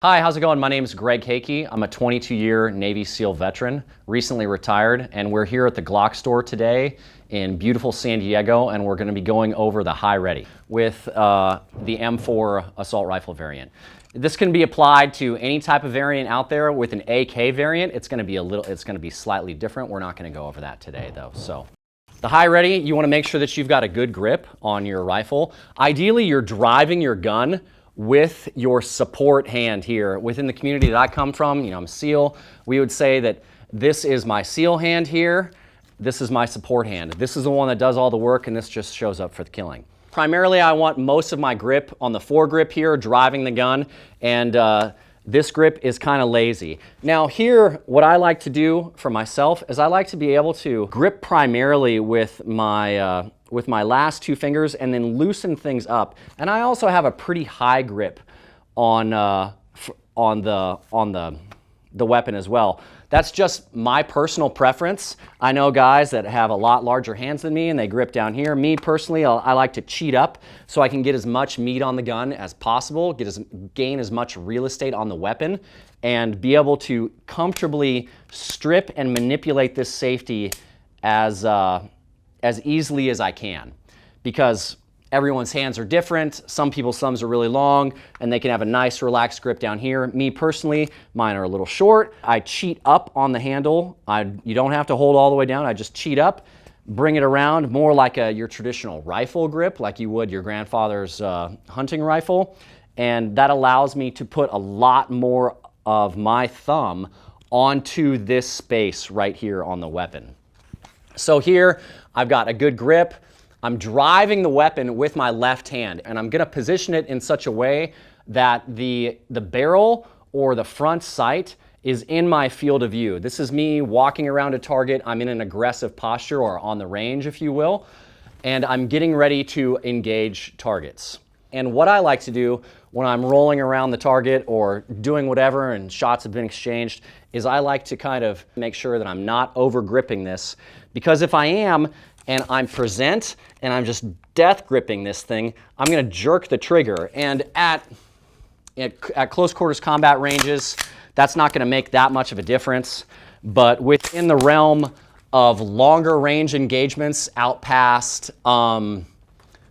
Hi, how's it going? My name is Greg Hake. I'm a 22-year Navy SEAL veteran, recently retired, and we're here at the Glock store today in beautiful San Diego, and we're going to be going over the Hyve with the M4 assault rifle variant. This can be applied to any type of variant out there. With an AK variant, it's going to be slightly different. We're not going to go over that today, though. So, the Hyve, you want to make sure that you've got a good grip on your rifle. Ideally, you're driving your gun with your support hand here. Within the community that I come from, I'm a SEAL, we would say that this is my SEAL hand here, this is my support hand. This is the one that does all the work, and this just shows up for the killing. Primarily, I want most of my grip on the foregrip here, driving the gun, and this grip is kind of lazy. Now here, what I like to do for myself is I like to be able to grip primarily with my last two fingers and then loosen things up. And I also have a pretty high grip on the weapon as well. That's just my personal preference. I know guys that have a lot larger hands than me and they grip down here. Me personally, I like to cheat up so I can get as much meat on the gun as possible, gain as much real estate on the weapon, and be able to comfortably strip and manipulate this safety as easily as I can, because everyone's hands are different. Some people's thumbs are really long and they can have a nice relaxed grip down here. Me personally, mine are a little short. I cheat up on the handle. You don't have to hold all the way down. I just cheat up, bring it around more like your traditional rifle grip, like you would your grandfather's hunting rifle. And that allows me to put a lot more of my thumb onto this space right here on the weapon. So here, I've got a good grip. I'm driving the weapon with my left hand, and I'm gonna position it in such a way that the barrel or the front sight is in my field of view. This is me walking around a target. I'm in an aggressive posture, or on the range, if you will, and I'm getting ready to engage targets. And what I like to do when I'm rolling around the target or doing whatever and shots have been exchanged is I like to kind of make sure that I'm not over gripping this, because if I am, and I'm present and I'm just death gripping this thing, I'm gonna jerk the trigger. And at close quarters combat ranges, that's not gonna make that much of a difference. But within the realm of longer range engagements out past,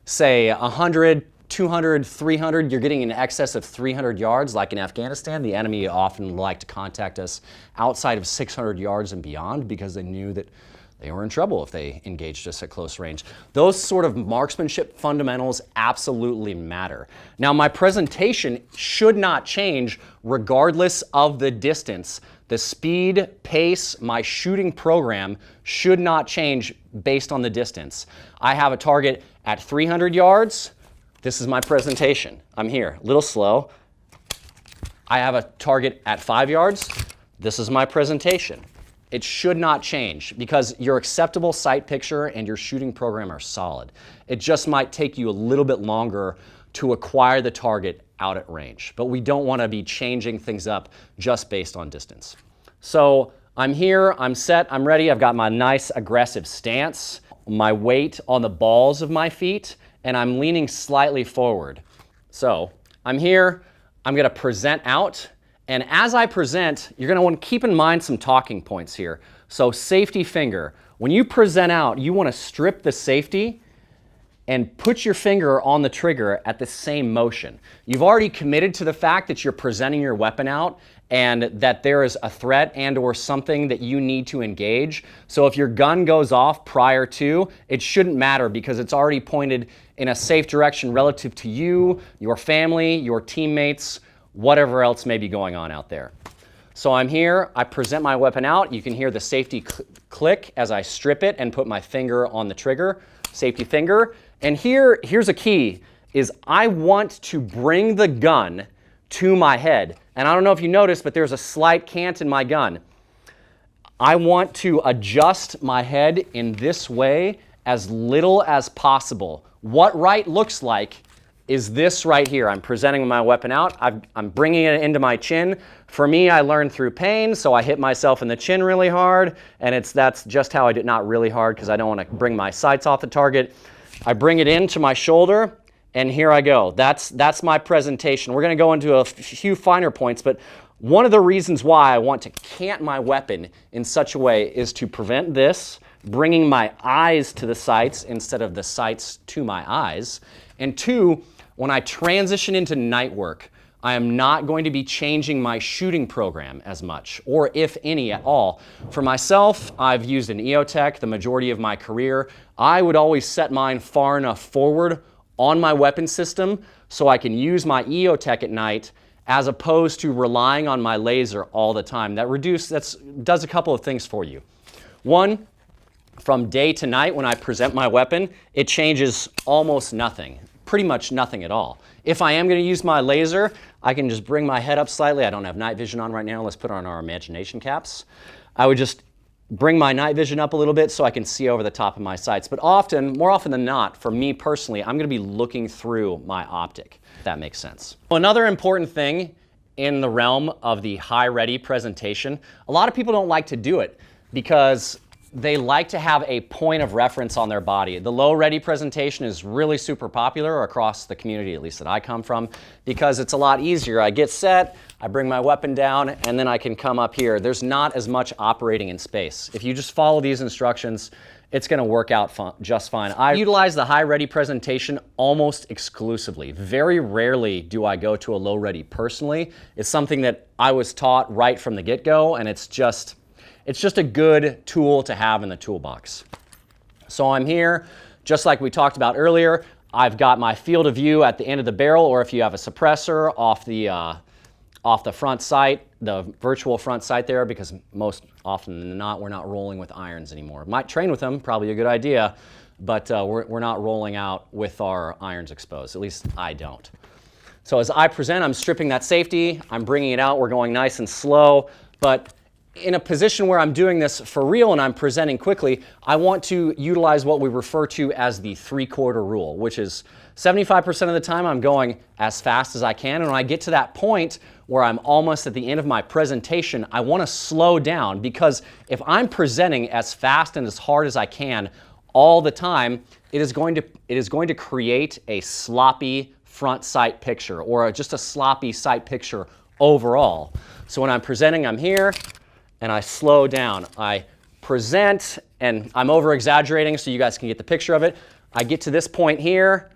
say 100, 200, 300, you're getting in excess of 300 yards, like in Afghanistan. The enemy often like to contact us outside of 600 yards and beyond because they knew that they were in trouble if they engaged us at close range. Those sort of marksmanship fundamentals absolutely matter. Now, my presentation should not change regardless of the distance. The speed, pace, my shooting program should not change based on the distance. I have a target at 300 yards. This is my presentation. I'm here, a little slow. I have a target at 5 yards. This is my presentation. It should not change because your acceptable sight picture and your shooting program are solid. It just might take you a little bit longer to acquire the target out at range, but we don't want to be changing things up just based on distance. So I'm here, I'm set, I'm ready. I've got my nice aggressive stance, my weight on the balls of my feet, and I'm leaning slightly forward. So I'm here, I'm going to present out. And as I present, you're going to want to keep in mind some talking points here. So safety finger. When you present out, you want to strip the safety and put your finger on the trigger at the same motion. You've already committed to the fact that you're presenting your weapon out and that there is a threat and or something that you need to engage. So if your gun goes off prior to, it shouldn't matter because it's already pointed in a safe direction relative to you, your family, your teammates, whatever else may be going on out there. So I'm here, I present my weapon out. You can hear the safety click as I strip it and put my finger on the trigger, safety finger. And here's a key, is I want to bring the gun to my head. And I don't know if you noticed, but there's a slight cant in my gun. I want to adjust my head in this way as little as possible. What right looks like is this right here. I'm presenting my weapon out. I'm bringing it into my chin. For me, I learned through pain, so I hit myself in the chin really hard, and that's just how I did, not really hard because I don't want to bring my sights off the target. I bring it into my shoulder, And here I go. That's my presentation. We're going to go into a few finer points, but one of the reasons why I want to cant my weapon in such a way is to prevent this bringing my eyes to the sights instead of the sights to my eyes. And two, when I transition into night work, I am not going to be changing my shooting program as much, or if any at all. For myself, I've used an EOTech the majority of my career. I would always set mine far enough forward on my weapon system so I can use my EOTech at night as opposed to relying on my laser all the time. That does a couple of things for you. One, from day to night when I present my weapon, it changes almost nothing, pretty much nothing at all. If I am going to use my laser, I can just bring my head up slightly. I don't have night vision on right now. Let's put on our imagination caps. I would just bring my night vision up a little bit so I can see over the top of my sights. But more often than not, for me personally, I'm going to be looking through my optic, if that makes sense. Another important thing in the realm of the high ready presentation, a lot of people don't like to do it because they like to have a point of reference on their body. The low ready presentation is really super popular across the community, at least that I come from, because it's a lot easier. I get set, I bring my weapon down, and then I can come up here. There's not as much operating in space. If you just follow these instructions, it's going to work out just fine. I utilize the high ready presentation almost exclusively. Very rarely do I go to a low ready personally. It's something that I was taught right from the get-go, and it's just a good tool to have in the toolbox. So I'm here, just like we talked about earlier. I've got my field of view at the end of the barrel, or if you have a suppressor off the front sight, the virtual front sight there, because most often than not, we're not rolling with irons anymore. Might train with them, probably a good idea, but we're not rolling out with our irons exposed. At least I don't. So as I present, I'm stripping that safety. I'm bringing it out. We're going nice and slow, but in a position where I'm doing this for real and I'm presenting quickly, I want to utilize what we refer to as the 3/4 rule, which is 75% of the time I'm going as fast as I can. And when I get to that point where I'm almost at the end of my presentation, I want to slow down, because if I'm presenting as fast and as hard as I can all the time, it is going to create a sloppy front sight picture, or just a sloppy sight picture overall. So when I'm presenting, I'm here, and I slow down. I present, and I'm over-exaggerating so you guys can get the picture of it. I get to this point here,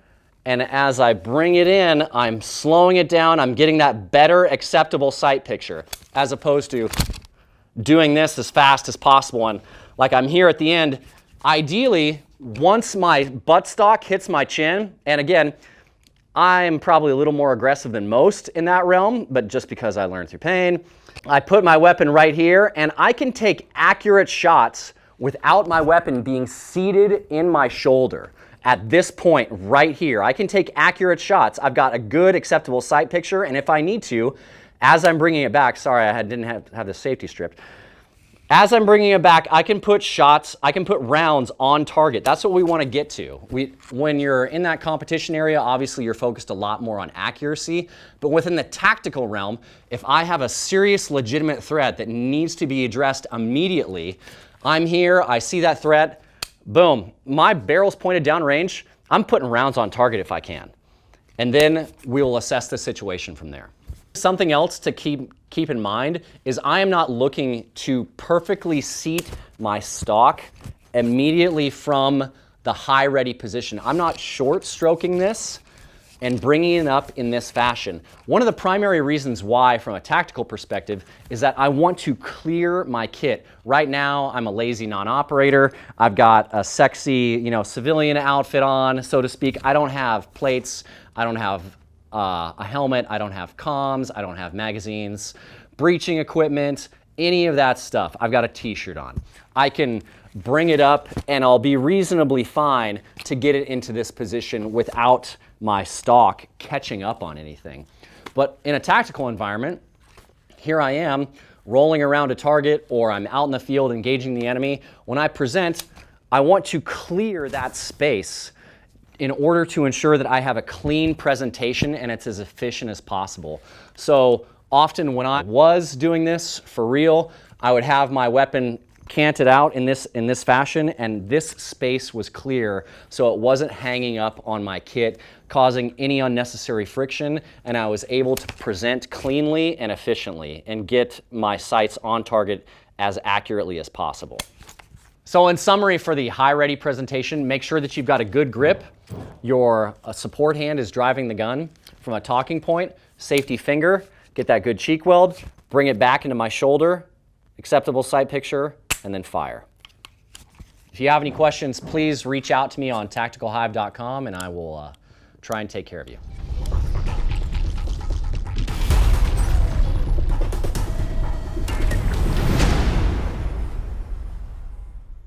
and as I bring it in, I'm slowing it down. I'm getting that better acceptable sight picture, as opposed to doing this as fast as possible. And like I'm here at the end, ideally, once my buttstock hits my chin, and again, I'm probably a little more aggressive than most in that realm, but just because I learned through pain, I put my weapon right here, and I can take accurate shots without my weapon being seated in my shoulder. At this point right here, I can take accurate shots. I've got a good acceptable sight picture, and if I need to, as I'm bringing it back, sorry, I didn't have the safety stripped. As I'm bringing it back, I can put rounds on target. That's what we want to get to. When you're in that competition area, obviously you're focused a lot more on accuracy, but within the tactical realm, if I have a serious, legitimate threat that needs to be addressed immediately, I'm here, I see that threat, boom, my barrel's pointed downrange, I'm putting rounds on target if I can. And then we will assess the situation from there. Something else to keep in mind is I am not looking to perfectly seat my stock immediately from the high ready position. I'm not short stroking this and bringing it up in this fashion. One of the primary reasons why, from a tactical perspective, is that I want to clear my kit. Right now, I'm a lazy non-operator. I've got a sexy, civilian outfit on, so to speak. I don't have plates. I don't have a helmet. I don't have comms. I don't have magazines, breaching equipment, any of that stuff. I've got a t-shirt on. I can bring it up and I'll be reasonably fine to get it into this position without my stock catching up on anything. But in a tactical environment, here I am rolling around a target, or I'm out in the field engaging the enemy. When I present, I want to clear that space in order to ensure that I have a clean presentation and it's as efficient as possible. So often when I was doing this for real, I would have my weapon canted out in this fashion, and this space was clear, so it wasn't hanging up on my kit, causing any unnecessary friction, and I was able to present cleanly and efficiently and get my sights on target as accurately as possible. So in summary, for the high ready presentation, make sure that you've got a good grip. Your support hand is driving the gun from a talking point, safety finger, get that good cheek weld, bring it back into my shoulder, acceptable sight picture, and then fire. If you have any questions, please reach out to me on tacticalhyve.com and I will try and take care of you.